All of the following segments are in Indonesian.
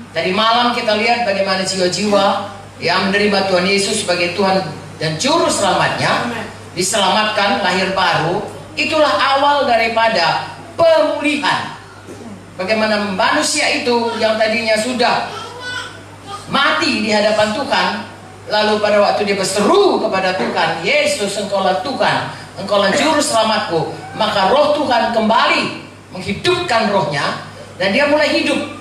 Tadi malam kita lihat bagaimana jiwa-jiwa yang menerima Tuhan Yesus sebagai Tuhan dan Juru Selamatnya, diselamatkan, lahir baru. Itulah awal daripada pemulihan. Bagaimana manusia itu yang tadinya sudah mati di hadapan Tuhan, lalu pada waktu dia berseru kepada Tuhan, Yesus, Engkaulah Tuhan, Engkaulah Juru Selamatku, maka roh Tuhan kembali menghidupkan rohnya, dan dia mulai hidup.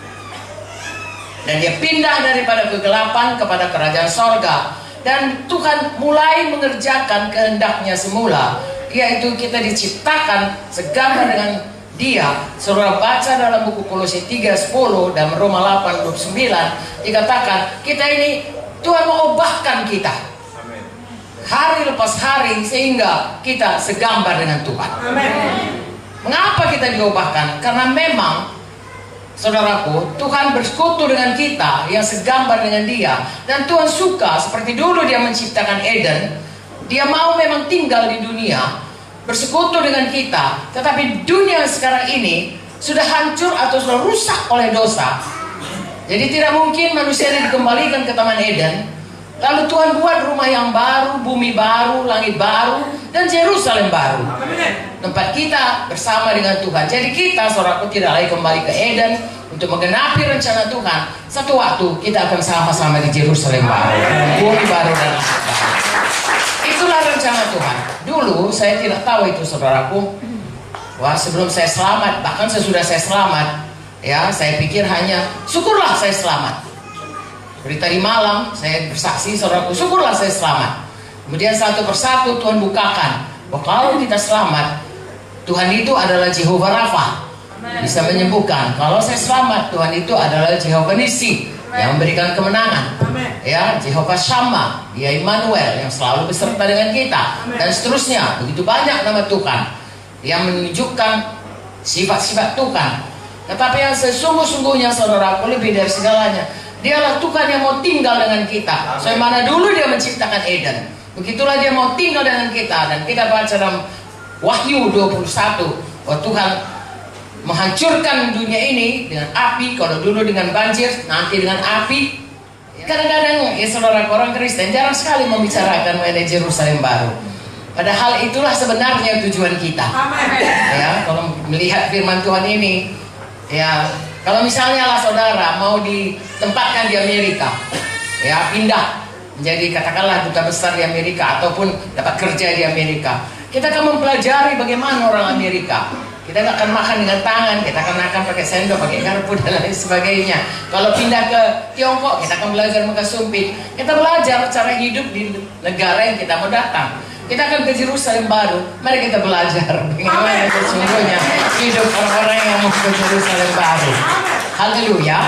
Dan dia pindah daripada kegelapan kepada kerajaan sorga. Dan Tuhan mulai mengerjakan kehendaknya semula, yaitu kita diciptakan segambar dengan Dia. Saudara baca dalam buku Kolose 3:10 dan Roma 8:29 dikatakan kita ini Tuhan mengubahkan kita hari lepas hari sehingga kita segambar dengan Tuhan. Mengapa kita diubahkan? Karena memang, saudaraku, Tuhan bersekutu dengan kita yang segambar dengan Dia. Dan Tuhan suka, seperti dulu Dia menciptakan Eden, Dia mau memang tinggal di dunia, bersekutu dengan kita. Tetapi dunia sekarang ini sudah hancur atau sudah rusak oleh dosa. Jadi tidak mungkin manusia dikembalikan ke Taman Eden. Lalu Tuhan buat rumah yang baru, bumi baru, langit baru, dan Yerusalem baru. Tempat kita bersama dengan Tuhan. Jadi kita, saudaraku, tidak lagi kembali ke Eden untuk menggenapi rencana Tuhan. Satu waktu kita akan sama-sama di Yerusalem baru, bumi baru dan langit baru. Itulah rencana Tuhan. Dulu saya tidak tahu itu, saudaraku. Wah, sebelum saya selamat, bahkan sesudah saya selamat, ya, saya pikir hanya syukurlah saya selamat. Seperti tadi malam saya bersaksi, saudaraku, syukurlah saya selamat. Kemudian satu persatu Tuhan bukakan bahwa kalau kita selamat, Tuhan itu adalah Jehovah Rafa, bisa menyembuhkan. Kalau saya selamat, Tuhan itu adalah Jehovah Nisi yang memberikan kemenangan. Ya, Jehovah Shammah, Dia Immanuel yang selalu beserta dengan kita, dan seterusnya. Begitu banyak nama Tuhan yang menunjukkan sifat-sifat Tuhan. Tetapi yang sesungguh-sungguhnya, saudaraku, lebih dari segalanya, Dialah Tuhan yang mau tinggal dengan kita. Sebagaimana dulu Dia menciptakan Eden, begitulah Dia mau tinggal dengan kita. Dan kita baca dalam Wahyu 21 bahwa Tuhan menghancurkan dunia ini dengan api. Kalau dulu dengan banjir, nanti dengan api. Kadang-kadang, ya saudara, orang Kristen jarang sekali membicarakan mengenai Yerusalem baru. Padahal itulah sebenarnya tujuan kita. Ya, kalau melihat firman Tuhan ini, ya, kalau misalnya lah saudara mau ditempatkan di Amerika, ya, pindah menjadi katakanlah duta besar di Amerika ataupun dapat kerja di Amerika, kita akan mempelajari bagaimana orang Amerika. Kita nggak akan makan dengan tangan, kita akan makan pakai sendok, pakai garpu dan lain sebagainya. Kalau pindah ke Tiongkok, kita akan belajar muka sumpit. Kita belajar cara hidup di negara yang kita mau datang. Kita akan ke Yerusalem baru. Mari kita belajar bagaimana sesungguhnya hidup orang-orang yang mau ke Yerusalem baru. Haleluya.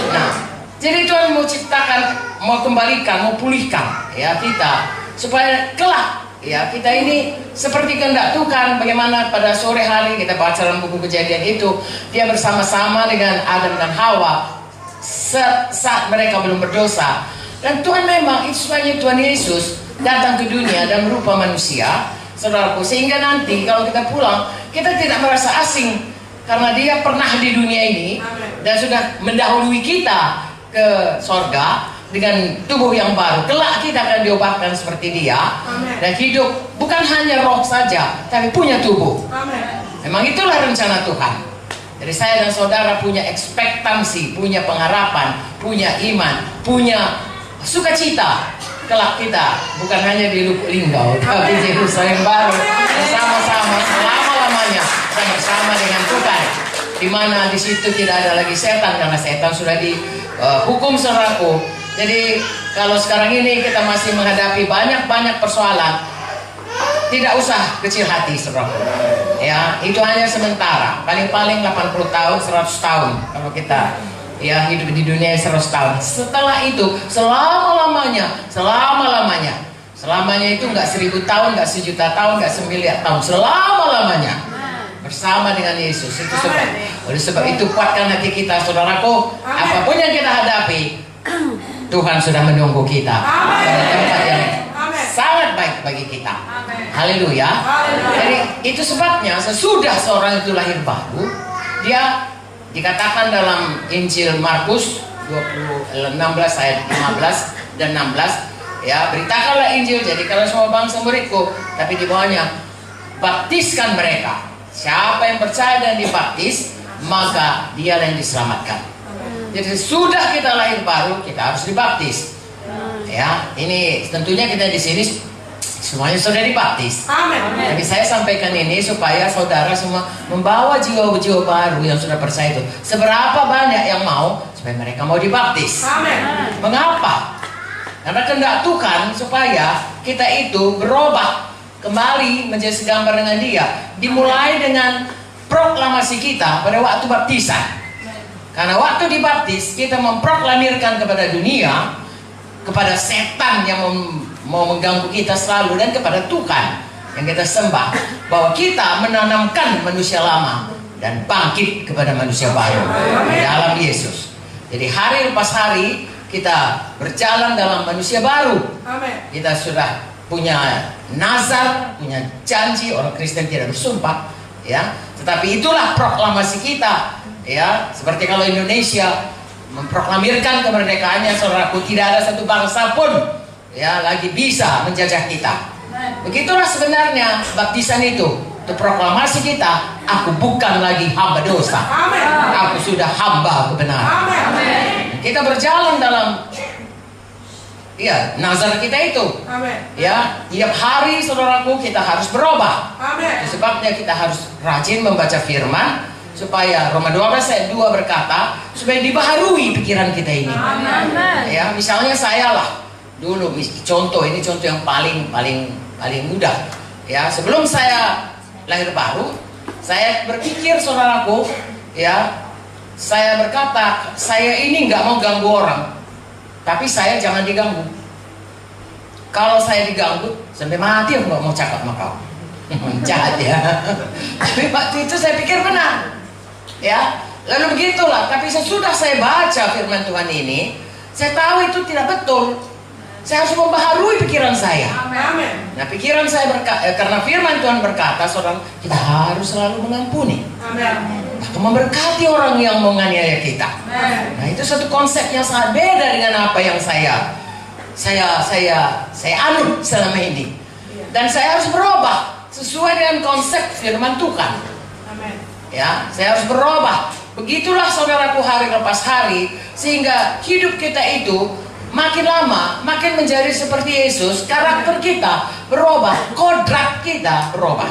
Nah, jadi Tuhan mau ciptakan, mau kembalikan, mau pulihkan ya kita supaya kelak ya kita ini seperti kehendak Tuhan. Bagaimana pada sore hari kita baca dalam buku Kejadian itu, Dia bersama-sama dengan Adam dan Hawa saat mereka belum berdosa. Dan Tuhan memang itu sebenarnya Tuhan Yesus datang ke dunia dan berupa manusia, saudaraku, sehingga nanti kalau kita pulang kita tidak merasa asing karena Dia pernah di dunia ini dan sudah mendahului kita ke sorga dengan tubuh yang baru. Kelak kita akan diubahkan seperti Dia dan hidup bukan hanya roh saja, tapi punya tubuh. Memang itulah rencana Tuhan. Jadi saya dan saudara punya ekspektansi, punya pengharapan, punya iman, punya sukacita. Kelak kita bukan hanya di Lubuk Linggau, tapi di Yerusalem baru bersama-sama selama-lamanya kita bersama dengan Tuhan. Di mana di situ tidak ada lagi setan karena setan sudah dihukum, saudaraku. Jadi kalau sekarang ini kita masih menghadapi banyak persoalan, tidak usah kecil hati, saudaraku. Ya, itu hanya sementara. Paling-paling 80 tahun, 100 tahun kalau kita ya hidup di dunia 100 tahun. Setelah itu selama-lamanya. Selamanya itu nggak 1000 tahun, nggak 1.000.000 tahun, nggak 1.000.000.000 tahun. Selama-lamanya bersama dengan Yesus. Itu sebab. Oleh sebab itu kuatkan hati kita, saudaraku. Apapun yang kita hadapi, Tuhan sudah menunggu kita pada tempat yang sangat baik bagi kita. Haleluya. Jadi itu sebabnya sesudah seorang itu lahir baru, dia dikatakan dalam Injil Markus 16 ayat 15 dan 16, ya, beritakanlah Injil, jadikanlah semua bangsa muridku, tapi di bawahnya baptiskan mereka. Siapa yang percaya dan dibaptis, maka dia yang diselamatkan. Jadi sudah kita lahir baru, kita harus dibaptis. Ya, ini tentunya kita di sini semuanya sudah dibaptis. Amin. Tapi saya sampaikan ini supaya saudara semua membawa jiwa-jiwa baru yang sudah percaya itu. Seberapa banyak yang mau supaya mereka mau dibaptis. Amin. Mengapa? Karena kehendak Tuhan supaya kita itu berubah kembali menjadi segambar dengan Dia. Dimulai dengan proklamasi kita pada waktu baptisan. Karena waktu dibaptis kita memproklamirkan kepada dunia, kepada setan yang mau mengganggu kita selalu, dan kepada Tuhan yang kita sembah, bahwa kita menanamkan manusia lama dan bangkit kepada manusia baru di dalam Yesus. Jadi hari lepas hari kita berjalan dalam manusia baru. Kita sudah punya nazar, punya janji. Orang Kristen tidak bersumpah, ya, tetapi itulah proklamasi kita, ya. Seperti kalau Indonesia memproklamirkan kemerdekaannya, saudaraku, tidak ada satu bangsa pun, ya, lagi bisa menjajah kita. Begitulah sebenarnya baptisan itu proklamasi kita. Aku bukan lagi hamba dosa, aku sudah hamba kebenaran. Kita berjalan dalam, ya, nazar kita itu. Ya, tiap hari saudaraku kita harus berubah. Sebabnya kita harus rajin membaca firman, supaya Roma 12 ayat 2 berkata supaya dibaharui pikiran kita ini. Ya, misalnya saya lah dulu, contoh ini, contoh yang paling mudah. Ya, sebelum saya lahir baru, saya berpikir, saudaraku, ya, saya berkata, saya ini nggak mau ganggu orang, tapi saya jangan diganggu. Kalau saya diganggu sampai mati, aku nggak mau cakap sama kau. Jahat ya. Tapi waktu itu saya pikir benar, ya. Lalu begitulah. Tapi sesudah saya baca firman Tuhan ini, saya tahu itu tidak betul. Saya harus membaharui pikiran saya. Amin. Nah, pikiran saya karena firman Tuhan berkata, saudara, kita harus selalu mengampuni. Amin. Memberkati orang yang menganiaya kita. Nah, itu satu konsep yang sangat beda dengan apa yang saya anut selama ini. Dan saya harus berubah sesuai dengan konsep firman Tuhan. Ya, saya harus berubah. Begitulah saudaraku hari lepas hari, sehingga hidup kita itu makin lama makin menjadi seperti Yesus. Karakter kita berubah, kodrat kita berubah.